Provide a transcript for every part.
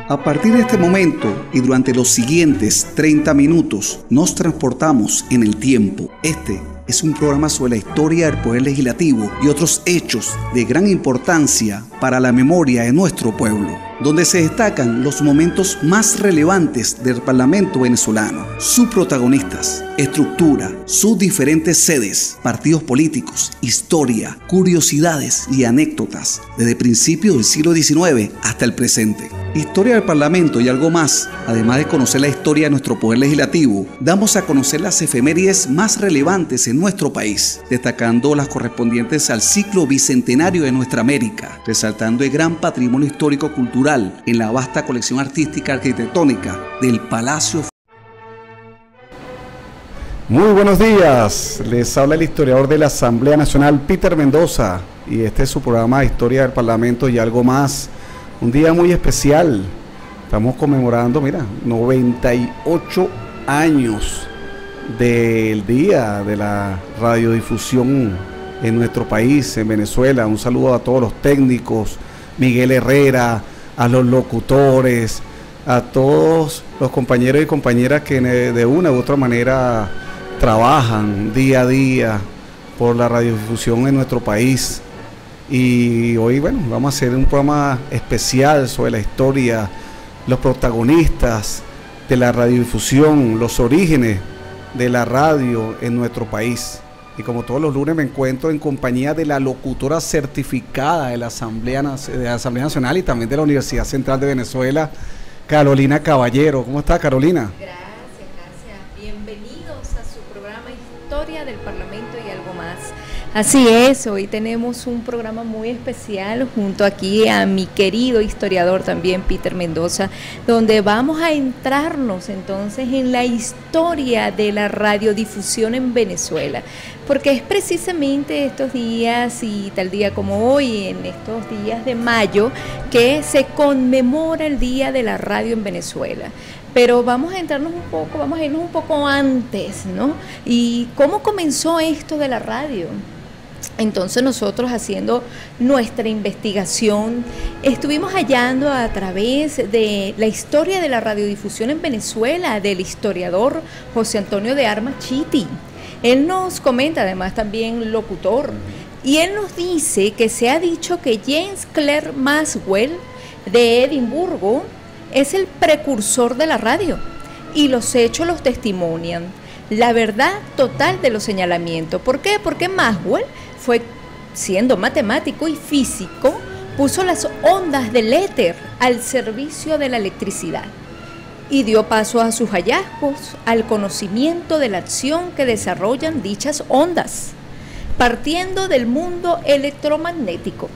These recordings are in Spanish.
A partir de este momento y durante los siguientes 30 minutos nos transportamos en el tiempo. Este es un programa sobre la historia del Poder Legislativo y otros hechos de gran importancia para la memoria de nuestro pueblo, donde se destacan los momentos más relevantes del Parlamento venezolano, sus protagonistas, estructura, sus diferentes sedes, partidos políticos, historia, curiosidades y anécdotas, desde principios del siglo XIX hasta el presente. Historia del Parlamento y algo más. Además de conocer la historia de nuestro Poder Legislativo, damos a conocer las efemérides más relevantes en nuestro país, destacando las correspondientes al ciclo bicentenario de nuestra América, resaltando el gran patrimonio histórico-cultural en la vasta colección artística arquitectónica del Palacio. Muy buenos días, les habla el historiador de la Asamblea Nacional, Peter Mendoza, y este es su programa de Historia del Parlamento y algo más. Un día muy especial, estamos conmemorando, 98 años del día de la radiodifusión en nuestro país, en Venezuela. Un saludo a todos los técnicos, Miguel Herrera, a los locutores, a todos los compañeros y compañeras que de una u otra manera trabajan día a día por la radiodifusión en nuestro país. Y hoy, vamos a hacer un programa especial sobre la historia, los protagonistas de la radiodifusión, los orígenes de la radio en nuestro país. Y como todos los lunes me encuentro en compañía de la locutora certificada de la Asamblea Nacional y también de la Universidad Central de Venezuela, Carolina Caballero. ¿Cómo está, Carolina? Gracias. Bienvenidos a su programa Historia del Parlamento y algo más. Así es, hoy tenemos un programa muy especial junto aquí a mi querido historiador también, Peter Mendoza, donde vamos a entrarnos entonces en la historia de la radiodifusión en Venezuela, porque es precisamente estos días y tal día como hoy, en estos días de mayo, que se conmemora el Día de la Radio en Venezuela. Pero vamos a irnos un poco antes, ¿no? ¿Y cómo comenzó esto de la radio? Entonces nosotros, haciendo nuestra investigación, estuvimos hallando a través de la historia de la radiodifusión en Venezuela del historiador José Antonio de Armas Chiti. Él nos comenta, además también locutor, y él nos dice que se ha dicho que James Clerk Maxwell de Edimburgo es el precursor de la radio, y los hechos los testimonian. La verdad total de los señalamientos. ¿Por qué? Porque Maxwell fue, siendo matemático y físico, puso las ondas del éter al servicio de la electricidad y dio paso a sus hallazgos, al conocimiento de la acción que desarrollan dichas ondas, partiendo del mundo electromagnético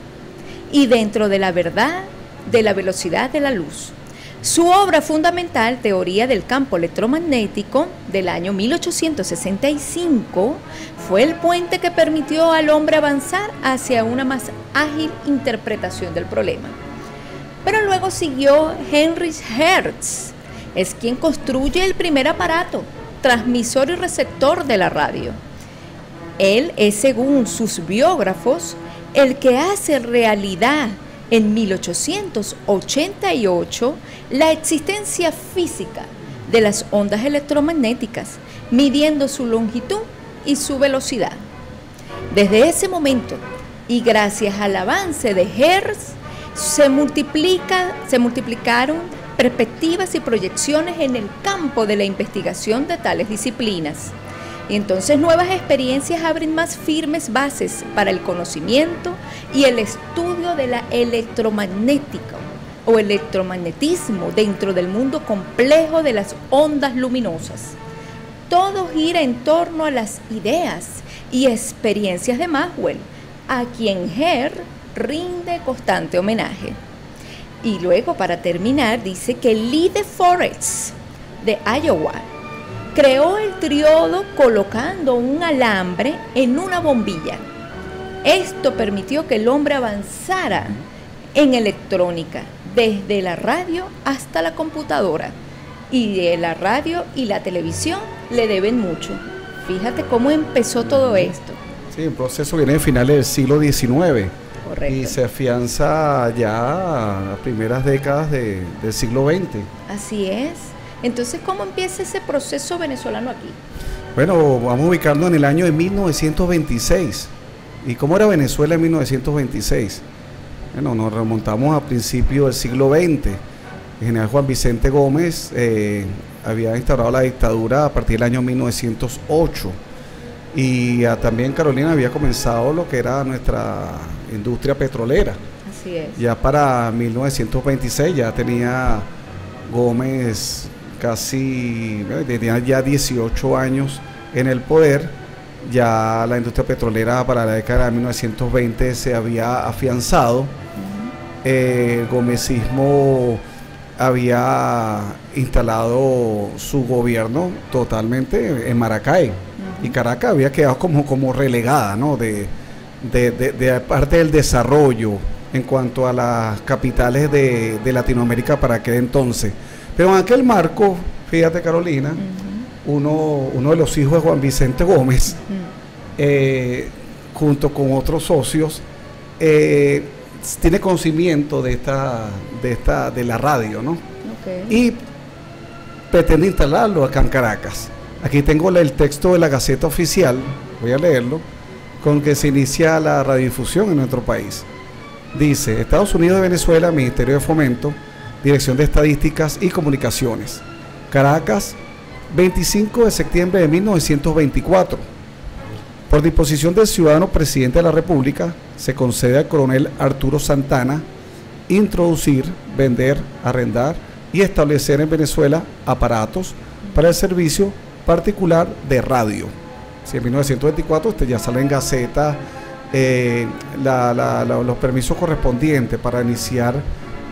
y dentro de la verdad de la velocidad de la luz. Su obra fundamental, Teoría del campo electromagnético, del año 1865, fue el puente que permitió al hombre avanzar hacia una más ágil interpretación del problema. Pero luego siguió Heinrich Hertz, es quien construye el primer aparato, transmisor y receptor de la radio. Él es, según sus biógrafos, el que hace realidad en 1888 la existencia física de las ondas electromagnéticas, midiendo su longitud y su velocidad. Desde ese momento, y gracias al avance de Hertz, se multiplicaron perspectivas y proyecciones en el campo de la investigación de tales disciplinas. Y entonces nuevas experiencias abren más firmes bases para el conocimiento y el estudio de la electromagnética o electromagnetismo dentro del mundo complejo de las ondas luminosas. Todo gira en torno a las ideas y experiencias de Maxwell, a quien Hertz rinde constante homenaje. Y luego, para terminar, dice que Lee de Forest de Iowa creó el triodo colocando un alambre en una bombilla. Esto permitió que el hombre avanzara en electrónica, desde la radio hasta la computadora. Y de la radio y la televisión le deben mucho. Fíjate cómo empezó todo esto. Sí, un proceso que viene de finales del siglo XIX. Correcto. Correcto. Y se afianza ya a primeras décadas del siglo XX. Así es. Entonces, ¿cómo empieza ese proceso venezolano aquí? Bueno, vamos a ubicarnos en el año de 1926. ¿Y cómo era Venezuela en 1926? Bueno, nos remontamos a principios del siglo XX. El general Juan Vicente Gómez había instaurado la dictadura a partir del año 1908. Y también Carolina había comenzado lo que era nuestra industria petrolera. Así es. Ya para 1926 ya tenía Gómez tenía ya 18 años en el poder. Ya la industria petrolera para la década de 1920 se había afianzado. El gomecismo había instalado su gobierno totalmente en Maracay. Y Caracas había quedado como relegada, ¿no? de parte del desarrollo en cuanto a las capitales de Latinoamérica para aquel entonces. Pero en aquel marco, fíjate Carolina, uno de los hijos de Juan Vicente Gómez, junto con otros socios, tiene conocimiento de la radio, ¿no? Okay. Y pretende instalarlo acá en Caracas. Aquí tengo el texto de la Gaceta Oficial, voy a leerlo, con que se inicia la radiodifusión en nuestro país. Dice: Estados Unidos de Venezuela, Ministerio de Fomento, Dirección de Estadísticas y Comunicaciones, Caracas, 25 de septiembre de 1924. Por disposición del ciudadano presidente de la República, se concede al coronel Arturo Santana introducir, vender, arrendar y establecer en Venezuela aparatos para el servicio particular de radio. Si en 1924 ya sale en Gaceta los permisos correspondientes para iniciar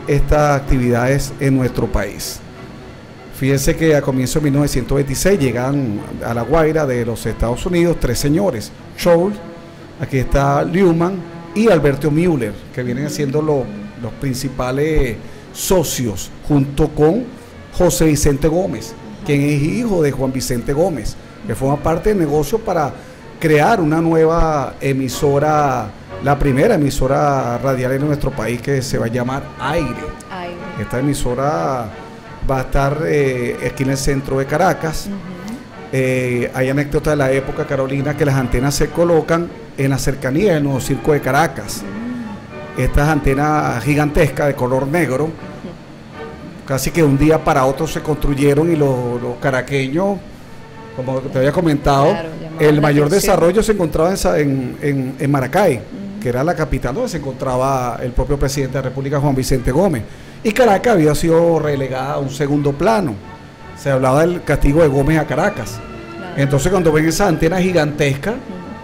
estas actividades en nuestro país. Fíjense que a comienzos de 1926 llegan a La Guaira de los Estados Unidos 3 señores: Scholl, aquí está Leumann y Alberto Müller, que vienen siendo los principales socios, junto con José Vicente Gómez, quien es hijo de Juan Vicente Gómez, que forma parte del negocio para crear una nueva emisora, la primera emisora radial en nuestro país, que se va a llamar Aire. Esta emisora va a estar aquí en el centro de Caracas. Hay anécdotas de la época, Carolina, que las antenas se colocan en la cercanía del nuevo circo de Caracas. Estas antenas gigantescas de color negro, casi que de un día para otro se construyeron, y los caraqueños, como te había comentado, claro, el mayor desarrollo se encontraba en Maracay, que era la capital donde se encontraba el propio presidente de la República, Juan Vicente Gómez. Y Caracas había sido relegada a un segundo plano. Se hablaba del castigo de Gómez a Caracas. Claro. Entonces, cuando ven esas antenas gigantescas,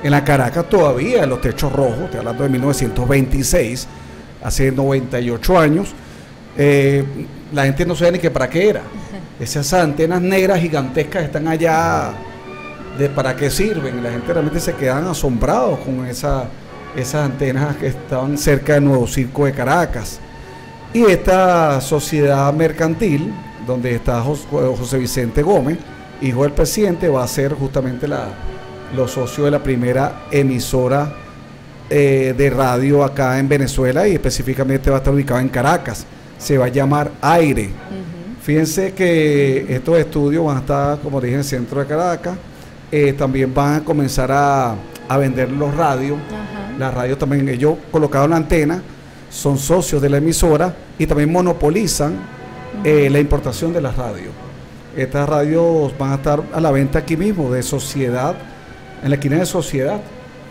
en la Caracas todavía, en los techos rojos, estoy hablando de 1926, hace 98 años, la gente no sabía ni que para qué era. Esas antenas negras gigantescas están allá, ¿para qué sirven? La gente realmente se quedan asombrados con esas antenas que estaban cerca del nuevo circo de Caracas. Y esta sociedad mercantil, donde está José Vicente Gómez, hijo del presidente, va a ser justamente los socios de la primera emisora de radio acá en Venezuela, y específicamente va a estar ubicado en Caracas. Se va a llamar Aire. Fíjense que estos estudios van a estar, como dije, en el centro de Caracas. También van a comenzar a vender los radios. Las radios también, ellos colocaron la antena, son socios de la emisora y también monopolizan la importación de las radios. Estas radios van a estar a la venta aquí mismo, de Sociedad, en la esquina de Sociedad,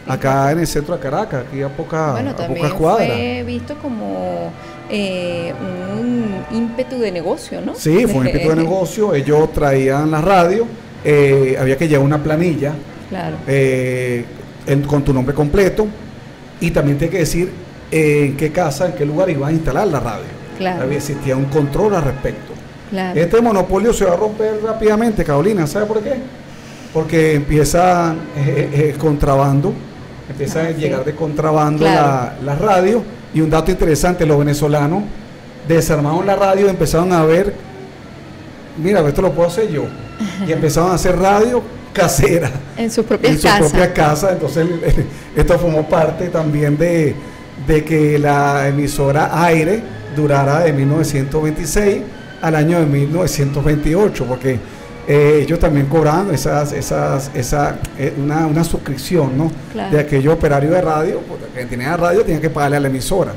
acá en el centro de Caracas, aquí a pocas cuadras. Fue visto como un ímpetu de negocio, ¿no? Sí, fue un ímpetu de negocio. Ellos traían la radio, había que llevar una planilla, claro, con tu nombre completo, y también tiene que decir en qué casa, en qué lugar iban a instalar la radio. Claro. Existía un control al respecto. Claro. Este monopolio se va a romper rápidamente, Carolina. ¿Sabe por qué? Porque empieza contrabando, empieza a llegar de contrabando, claro, la radio. Y un dato interesante: los venezolanos desarmaron la radio y empezaron a ver, mira, esto lo puedo hacer yo. Y empezaron a hacer radio casera en sus propias casas. Entonces esto formó parte también de de que la emisora Aire durara de 1926 al año de 1928, porque ellos también cobraban una suscripción, ¿no? Claro. De aquellos operarios de radio, porque quien tenía radio tenía que pagarle a la emisora.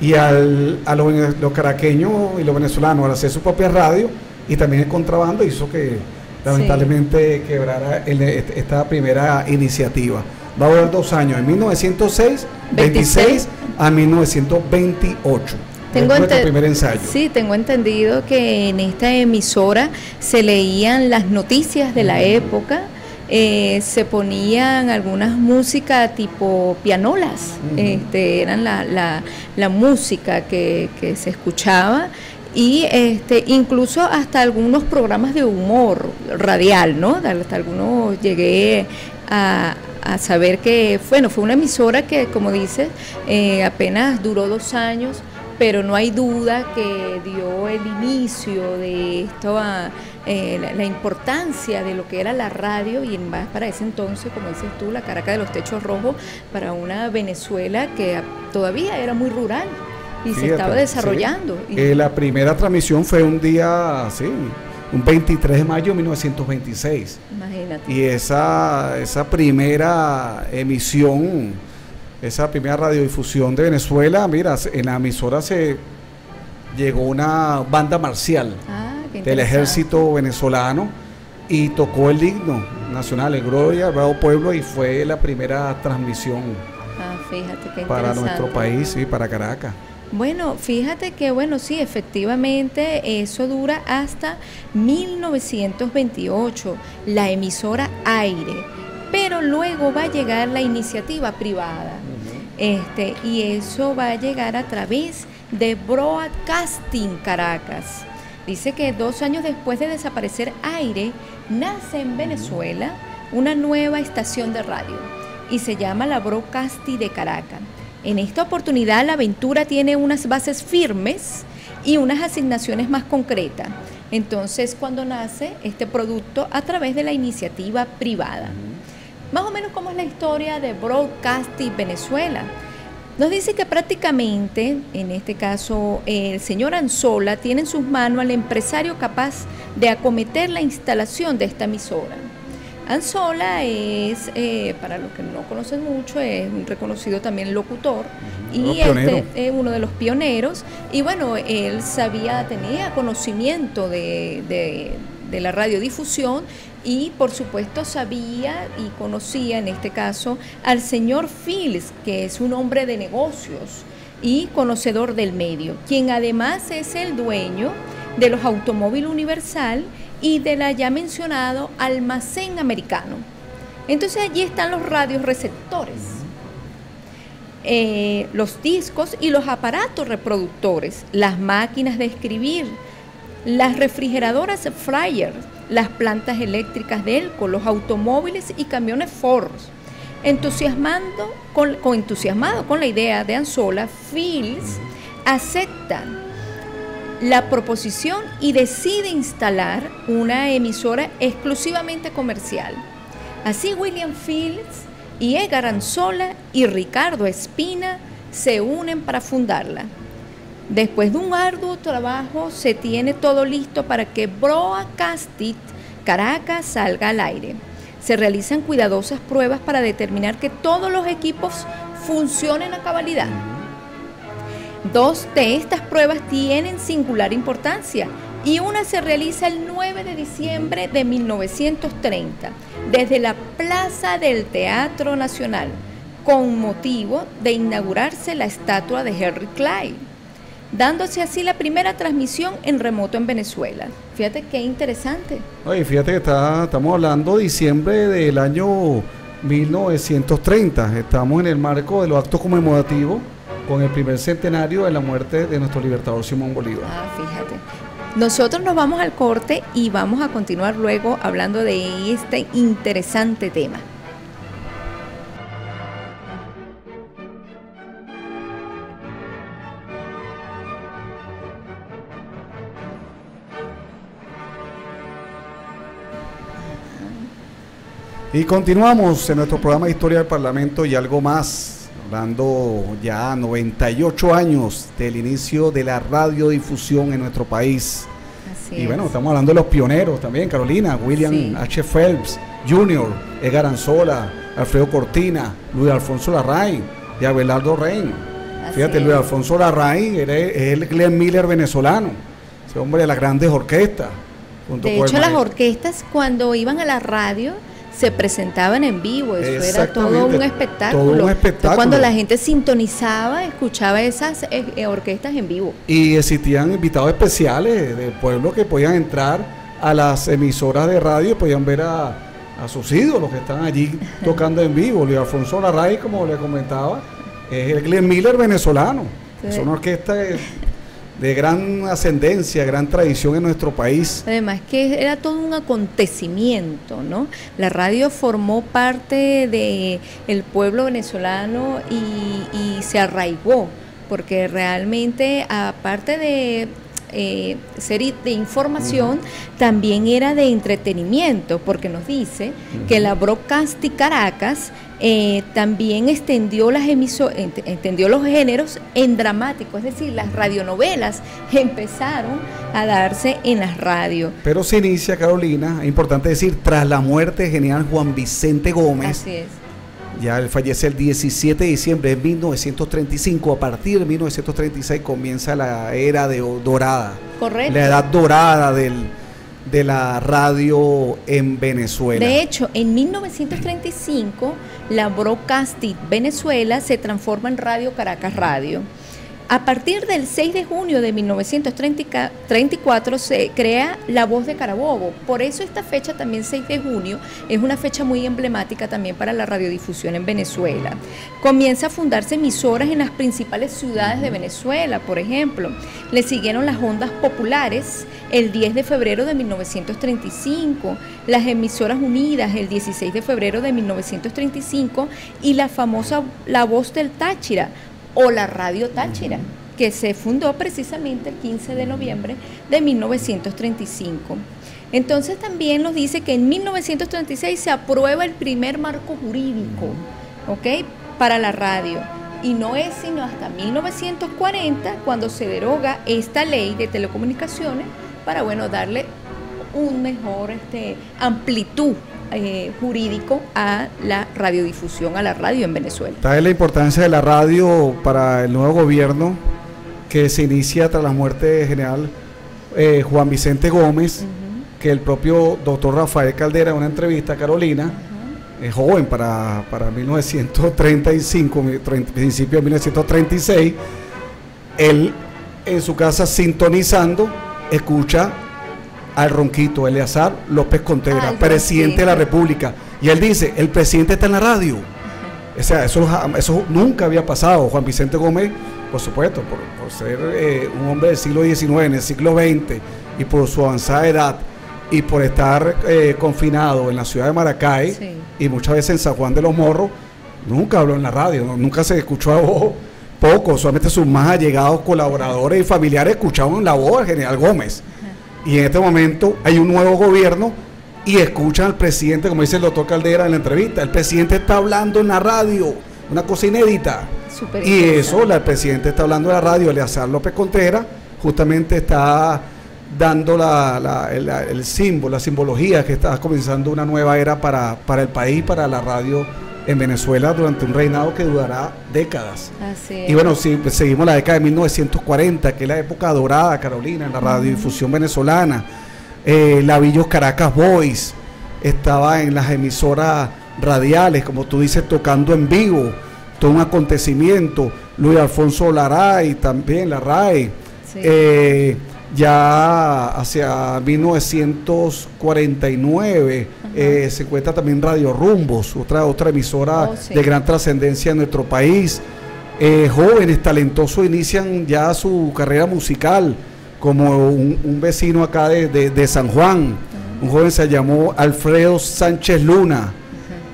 Y a los caraqueños y los venezolanos, al hacer su propia radio, y también el contrabando, hizo que lamentablemente quebrara esta primera iniciativa. Va a durar 2 años, en 1926 a 1928. Nuestro primer ensayo. Sí, tengo entendido que en esta emisora se leían las noticias de la época, se ponían algunas músicas tipo pianolas, eran la música que se escuchaba, y incluso hasta algunos programas de humor radial, ¿no? Hasta algunos llegué a saber que, bueno, fue una emisora que, como dices, apenas duró 2 años, pero no hay duda que dio el inicio de esto la importancia de lo que era la radio, y más para ese entonces, como dices tú, la Caracas de los techos rojos, para una Venezuela que todavía era muy rural y fíjate, se estaba desarrollando. Sí. La primera transmisión fue un día, un 23 de mayo de 1926. Imagínate. Y esa primera emisión, esa primera radiodifusión de Venezuela, mira, en la emisora se llegó una banda marcial del ejército venezolano y tocó el himno nacional, el Gloria al Bravo Pueblo, y fue la primera transmisión fíjate qué para nuestro país y para Caracas. Bueno, fíjate que, bueno, sí, efectivamente, eso dura hasta 1928, la emisora Aire, pero luego va a llegar la iniciativa privada, y eso va a llegar a través de Broadcasting Caracas. Dice que 2 años después de desaparecer Aire, nace en Venezuela una nueva estación de radio y se llama la Broadcasting de Caracas. En esta oportunidad la aventura tiene unas bases firmes y unas asignaciones más concretas. Entonces, cuando nace este producto a través de la iniciativa privada. Más o menos como es la historia de Broadcasting Venezuela. Nos dice que prácticamente, en este caso, el señor Anzola tiene en sus manos al empresario capaz de acometer la instalación de esta emisora. Anzola es, para los que no conocen mucho, es un reconocido también locutor y es uno de los pioneros. Y bueno, él tenía conocimiento de la radiodifusión y por supuesto sabía y conocía en este caso al señor Fields, que es un hombre de negocios y conocedor del medio, quien además es el dueño de los Automóviles Universal y de la ya mencionado Almacén Americano. Entonces allí están los radioreceptores, los discos y los aparatos reproductores, las máquinas de escribir, las refrigeradoras Fryer, las plantas eléctricas de Elco, los automóviles y camiones Ford. Entusiasmado con la idea de Anzola, Fields acepta la proposición y decide instalar una emisora exclusivamente comercial. Así William Fields y Edgar Anzola y Ricardo Espina se unen para fundarla. Después de un arduo trabajo se tiene todo listo para que Broadcasting Caracas salga al aire. Se realizan cuidadosas pruebas para determinar que todos los equipos funcionen a cabalidad. 2 de estas pruebas tienen singular importancia y una se realiza el 9 de diciembre de 1930 desde la Plaza del Teatro Nacional con motivo de inaugurarse la estatua de Henry Clay, dándose así la primera transmisión en remoto en Venezuela. Fíjate qué interesante. Oye, fíjate que estamos hablando de diciembre del año 1930, estamos en el marco de los actos conmemorativos con el primer centenario de la muerte de nuestro libertador Simón Bolívar. Fíjate. Nosotros nos vamos al corte y vamos a continuar luego hablando de este interesante tema. Y continuamos en nuestro programa de Historia del Parlamento y algo más, recordando ya 98 años del inicio de la radiodifusión en nuestro país. Y bueno, estamos hablando de los pioneros también, Carolina, William H. Phelps Jr., Edgar Anzola, Alfredo Cortina, Luis Alfonso Larraín y Abelardo Rein. Fíjate, Luis Alfonso Larraín es el Glenn Miller venezolano, ese hombre de las grandes orquestas. De hecho, las orquestas cuando iban a la radio se presentaban en vivo, eso era todo un espectáculo. Todo un espectáculo. Entonces, cuando la gente sintonizaba, escuchaba esas orquestas en vivo. Y existían invitados especiales del pueblo que podían entrar a las emisoras de radio y podían ver a sus ídolos que están allí tocando en vivo. Luis Alfonso Larraín, como le comentaba, es el Glenn Miller venezolano. Sí. Es una orquesta de gran ascendencia, gran tradición en nuestro país. Además que era todo un acontecimiento, ¿no? La radio formó parte del pueblo venezolano y se arraigó, porque realmente aparte de ser de información, también era de entretenimiento, porque nos dice que la Broadcasting Caracas también extendió los géneros en dramático, es decir, las radionovelas empezaron a darse en las radios. Pero se inicia, Carolina, es importante decir, tras la muerte de general Juan Vicente Gómez. Así es. Ya él fallece el 17 de diciembre de 1935. A partir de 1936 comienza la era dorada. Correcto. La edad dorada de la radio en Venezuela. De hecho, en 1935, la Broadcasting Venezuela se transforma en Radio Caracas Radio. A partir del 6 de junio de 1934 se crea La Voz de Carabobo. Por eso esta fecha también, 6 de junio, es una fecha muy emblemática también para la radiodifusión en Venezuela. Comienza a fundarse emisoras en las principales ciudades de Venezuela, por ejemplo. Le siguieron las ondas populares el 10 de febrero de 1935, las emisoras unidas el 16 de febrero de 1935 y la famosa La Voz del Táchira, o la Radio Táchira, que se fundó precisamente el 15 de noviembre de 1935. Entonces también nos dice que en 1936 se aprueba el primer marco jurídico, ¿ok?, para la radio, y no es sino hasta 1940 cuando se deroga esta ley de telecomunicaciones para, bueno, darle un mejor amplitud jurídico a la radiodifusión, a la radio en Venezuela. Tal es la importancia de la radio para el nuevo gobierno que se inicia tras la muerte de general Juan Vicente Gómez, que el propio doctor Rafael Caldera, en una entrevista a Carolina, joven para 1935, principio de 1936, él en su casa sintonizando, escucha al ronquito Eleazar López Contreras, presidente de la República, y él dice, el presidente está en la radio. O sea, eso nunca había pasado. Juan Vicente Gómez, por supuesto, por ser un hombre del siglo XIX, en el siglo XX, y por su avanzada edad, y por estar confinado en la ciudad de Maracay, sí, y muchas veces en San Juan de los Morros, nunca habló en la radio, nunca se escuchó a voz, poco, solamente sus más allegados colaboradores y familiares escuchaban la voz del general Gómez. Y en este momento hay un nuevo gobierno y escuchan al presidente, como dice el doctor Caldera en la entrevista, el presidente está hablando en la radio, una cosa inédita. Y eso, el presidente está hablando en la radio, Eleazar López Contreras, justamente está dando el símbolo, la simbología que está comenzando una nueva era para el país, para la radio en Venezuela durante un reinado que durará décadas. Así es. Y bueno, si seguimos la década de 1940, que es la época dorada, Carolina, en la radiodifusión venezolana, Lavillos Caracas Boys estaba en las emisoras radiales, como tú dices, tocando en vivo, todo un acontecimiento. Luis Alfonso Larraín también, Larraín, sí. Ya hacia 1949 se encuentra también Radio Rumbos, otra emisora sí, de gran trascendencia en nuestro país. Jóvenes talentosos inician ya su carrera musical, como un vecino acá de San Juan, un joven se llamó Alfredo Sánchez Luna,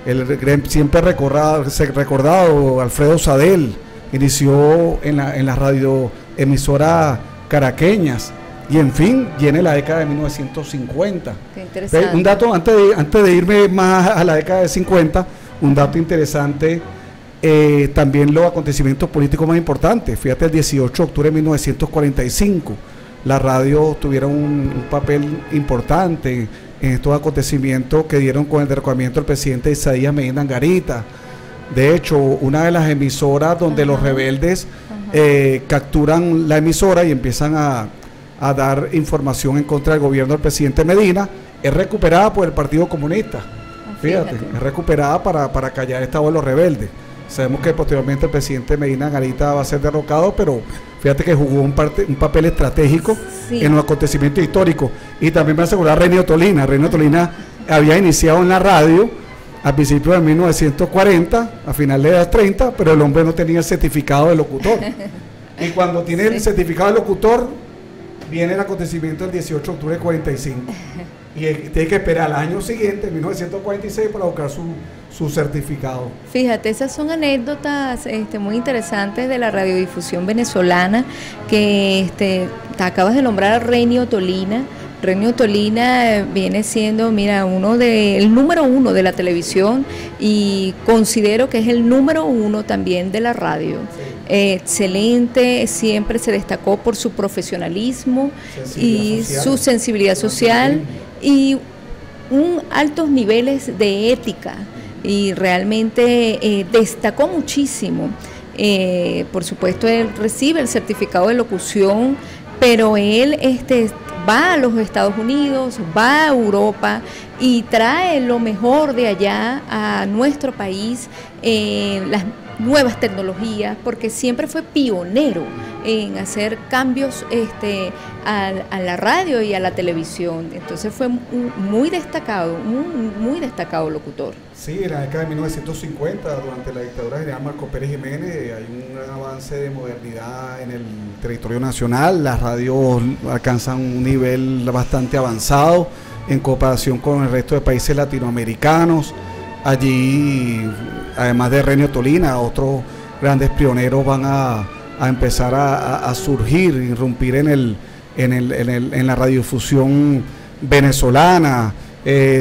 el siempre recordado Alfredo Sadel, inició en la radioemisora caraqueñas. Y en fin, viene la década de 1950. Qué interesante. Un dato, antes de irme más a la década de 50, un dato interesante, también los acontecimientos políticos más importantes. Fíjate, el 18 de octubre de 1945, la radio tuvieron un papel importante en estos acontecimientos que dieron con el derrocamiento del presidente Isaías Medina Angarita. De hecho, una de las emisoras donde los rebeldes capturan la emisora y empiezan a dar información en contra del gobierno del presidente Medina, es recuperada por el Partido Comunista. Fíjate, es recuperada para callar esta voz de los rebeldes. Sabemos que posteriormente el presidente Medina Angarita va a ser derrocado, pero fíjate que jugó un papel estratégico en los acontecimientos históricos. Y también me aseguró Renio Tolina. Renio Tolina había iniciado en la radio a principios de 1940, a finales de los 30, pero el hombre no tenía el certificado de locutor. Y cuando tiene el certificado de locutor, viene el acontecimiento del 18 de octubre de 45. Y tiene que esperar al año siguiente, 1946, para buscar su certificado. Fíjate, esas son anécdotas muy interesantes de la radiodifusión venezolana, que te acabas de nombrar a Renio Tolina. Renio Tolina viene siendo, mira, el número uno de la televisión, y considero que es el número uno también de la radio. Excelente, siempre se destacó por su profesionalismo y su sensibilidad social y altos niveles de ética, y realmente destacó muchísimo. Por supuesto, él recibe el certificado de locución, pero él va a los Estados Unidos, va a Europa y trae lo mejor de allá a nuestro país, las nuevas tecnologías, porque siempre fue pionero en hacer cambios a la radio y a la televisión. Entonces fue muy destacado locutor. Sí, en la década de 1950, durante la dictadura general Marco Pérez Jiménez, hay un avance de modernidad en el territorio nacional. Las radios alcanzan un nivel bastante avanzado en comparación con el resto de países latinoamericanos. Allí, además de Renio Tolina, otros grandes pioneros van a empezar a surgir, irrumpir en la radiodifusión venezolana.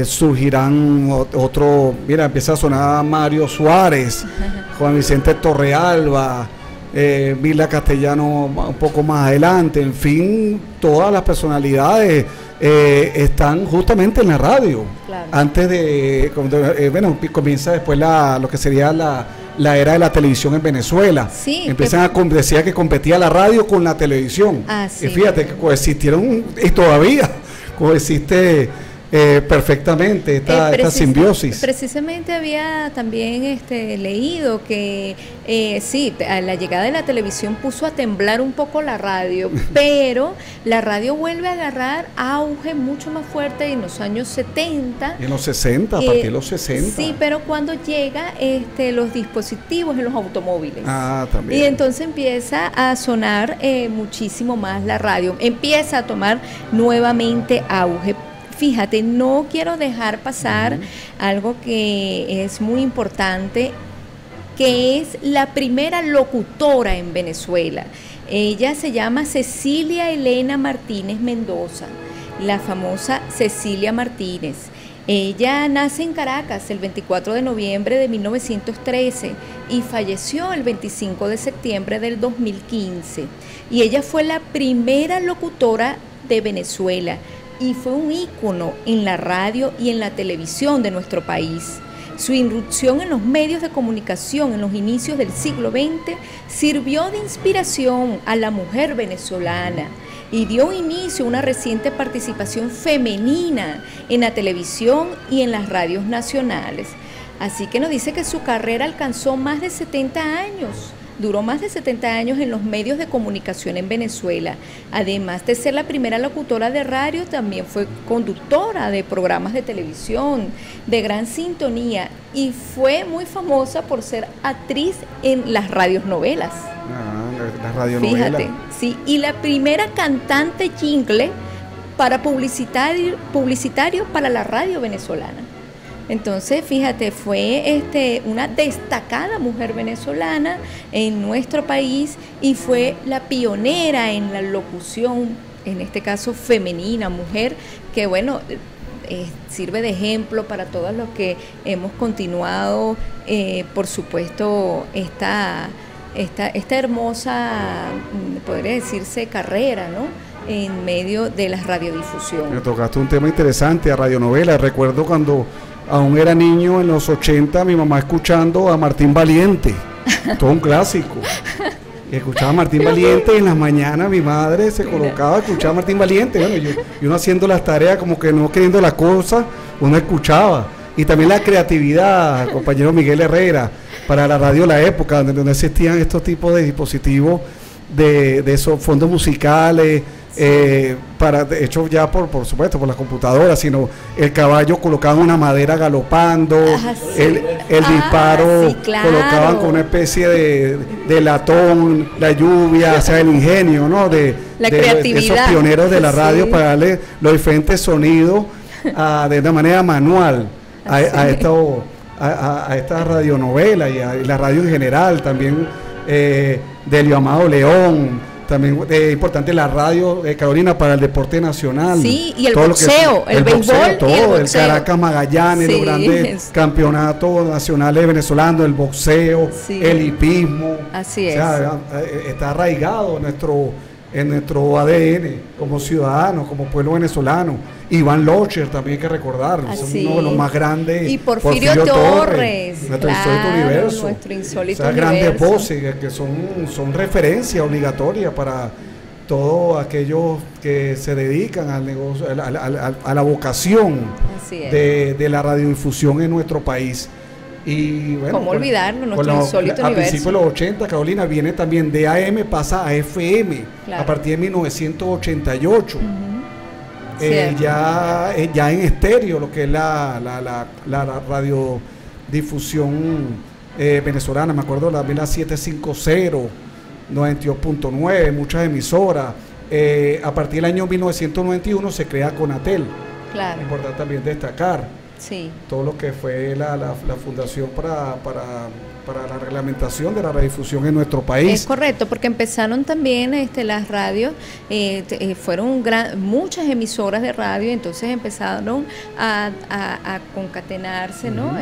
Surgirán mira, empieza a sonar Mario Suárez, Juan Vicente Torrealba, Mila Castellano un poco más adelante. En fin, todas las personalidades están justamente en la radio. Claro. Antes de, comienza después lo que sería la era de la televisión en Venezuela. Sí, empiezan decía que competía la radio con la televisión. Y fíjate que coexistieron, y todavía coexiste perfectamente esta simbiosis. Precisamente había también leído que a la llegada de la televisión puso a temblar un poco la radio, pero la radio vuelve a agarrar auge mucho más fuerte en los años 70. Y en los 60, a partir de los 60. Sí, pero cuando llega los dispositivos en los automóviles. También. Y entonces empieza a sonar muchísimo más la radio, empieza a tomar nuevamente auge. Fíjate, no quiero dejar pasar algo que es muy importante, que es la primera locutora en Venezuela. Ella se llama Cecilia Elena Martínez Mendoza, la famosa Cecilia Martínez. Ella nace en Caracas el 24 de noviembre de 1913 y falleció el 25 de septiembre del 2015. Y ella fue la primera locutora de Venezuela y fue un ícono en la radio y en la televisión de nuestro país. Su irrupción en los medios de comunicación en los inicios del siglo XX sirvió de inspiración a la mujer venezolana y dio inicio a una reciente participación femenina en la televisión y en las radios nacionales. Así que nos dice que su carrera alcanzó más de 70 años. Duró más de 70 años en los medios de comunicación en Venezuela. Además de ser la primera locutora de radio, también fue conductora de programas de televisión de gran sintonía y fue muy famosa por ser actriz en las radionovelas. Las radionovelas. Fíjate, sí, y la primera cantante jingle para publicitario para la radio venezolana. Entonces, fíjate, fue una destacada mujer venezolana en nuestro país y fue la pionera en la locución, en este caso femenina, mujer, que sirve de ejemplo para todos los que hemos continuado, por supuesto, esta hermosa, podría decirse, carrera, ¿no?, en medio de la radiodifusión. Me tocaste un tema interesante, a radionovela. Recuerdo cuando aún era niño en los 80, mi mamá escuchando a Martín Valiente, todo un clásico. Y escuchaba a Martín Valiente y en las mañanas mi madre se colocaba a escuchar a Martín Valiente. Bueno, y uno haciendo las tareas como que no queriendo la cosa, uno escuchaba. Y también la creatividad, el compañero Miguel Herrera, para la radio de la época, donde no existían estos tipos de dispositivos de esos fondos musicales, hechos ya por supuesto por las computadoras, sino el caballo colocado en una madera galopando, el disparo, claro, colocaban con una especie de latón, la lluvia, o sea, el ingenio, ¿no?, de esos pioneros de la radio, para darle los diferentes sonidos de una manera manual a esta radionovela y a la radio en general. También Delio Amado León. También es importante la radio de Carolina para el deporte nacional. Sí, y el boxeo, el béisbol, todo, el Caracas Magallanes, los grandes campeonatos nacionales venezolanos, el boxeo, el hipismo. Así es. O sea, está arraigado en nuestro ADN como ciudadanos, como pueblo venezolano. Iván Locher también hay que recordar, es uno de los más grandes. Y Porfirio Torres, nuestro insólito universo. Nuestro insólito universo. Grandes voces que son referencia obligatoria para todos aquellos que se dedican al negocio, a la vocación de la radiodifusión en nuestro país. Y bueno, ¿cómo olvidarlo? Nuestro insólito universo. A principios de los 80, Carolina, viene también de AM, pasa a FM, a partir de 1988. Ya en estéreo, lo que es la radiodifusión venezolana. Me acuerdo la 750, 92.9, muchas emisoras. A partir del año 1991 se crea Conatel. Claro. Importante también destacar todo lo que fue la fundación para la reglamentación de la radiodifusión en nuestro país. Es correcto, porque empezaron también las radios, fueron muchas emisoras de radio, entonces empezaron a concatenarse, ¿no?,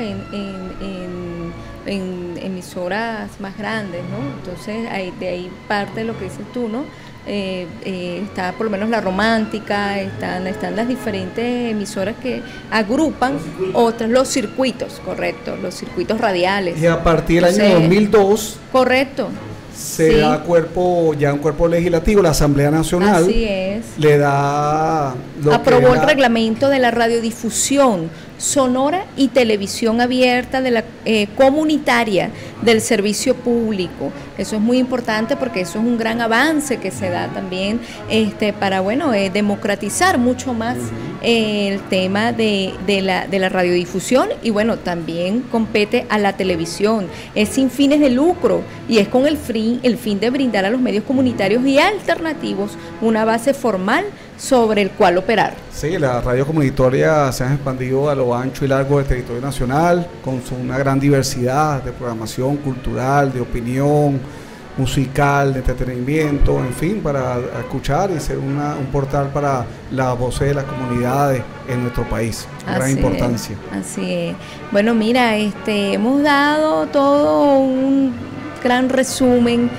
en emisoras más grandes, ¿no? Entonces de ahí parte de lo que dices tú, ¿no? Está por lo menos la Romántica, están las diferentes emisoras que agrupan otras, los circuitos, correcto, los circuitos radiales. Y a partir del año 2002, correcto, se da un cuerpo legislativo, la Asamblea Nacional. Así es. Le da aprobó el reglamento de la radiodifusión sonora y televisión abierta de la comunitaria del servicio público. Eso es muy importante porque eso es un gran avance que se da también para democratizar mucho más el tema de la radiodifusión, y bueno, también compete a la televisión. Es sin fines de lucro y es con el fin de brindar a los medios comunitarios y alternativos una base formal sobre el cual operar. Sí, las radios comunitarias se han expandido a lo ancho y largo del territorio nacional, con una gran diversidad de programación cultural, de opinión, musical, de entretenimiento, en fin, para escuchar y ser un portal para las voces de las comunidades en nuestro país. Gran importancia. Así es. Bueno, mira, hemos dado todo un gran resumen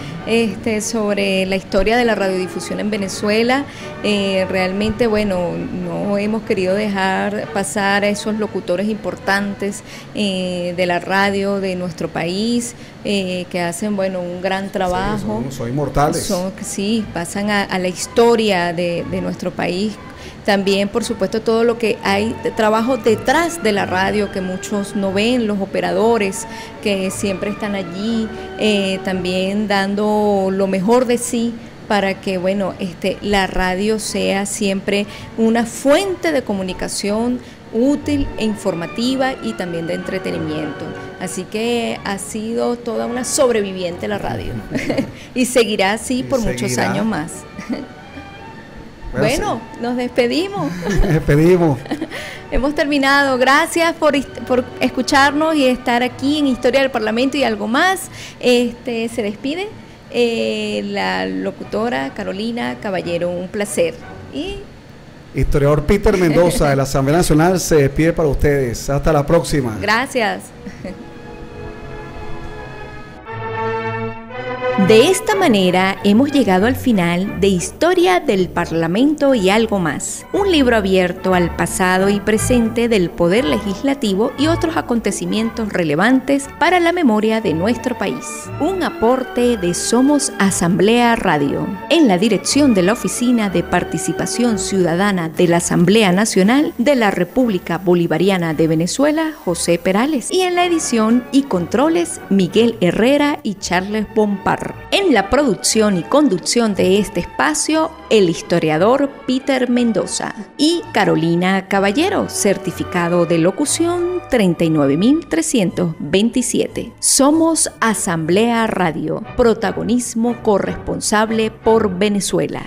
sobre la historia de la radiodifusión en Venezuela. Realmente, bueno, no hemos querido dejar pasar a esos locutores importantes de la radio de nuestro país, que hacen, bueno, un gran trabajo. Sí, son inmortales. Sí, pasan a la historia de nuestro país. También, por supuesto, todo lo que hay de trabajo detrás de la radio que muchos no ven, los operadores que siempre están allí, también dando lo mejor de sí para que, bueno, la radio sea siempre una fuente de comunicación útil e informativa y también de entretenimiento. Así que ha sido toda una sobreviviente la radio y seguirá así por muchos años más. Bueno, nos despedimos. Hemos terminado. Gracias por escucharnos y estar aquí en Historia del Parlamento y algo más. Se despide la locutora Carolina Caballero. Un placer. Y Historiador Peter Mendoza de la Asamblea Nacional se despide para ustedes. Hasta la próxima. Gracias. De esta manera hemos llegado al final de Historia del Parlamento y algo más, un libro abierto al pasado y presente del Poder Legislativo y otros acontecimientos relevantes para la memoria de nuestro país. Un aporte de Somos Asamblea Radio, en la dirección de la Oficina de Participación Ciudadana de la Asamblea Nacional de la República Bolivariana de Venezuela, José Perales, y en la edición y controles, Miguel Herrera y Charles Bompar. En la producción y conducción de este espacio, el historiador Peter Mendoza y Carolina Caballero, certificado de locución 39.327. Somos Asamblea Radio, protagonismo corresponsable por Venezuela.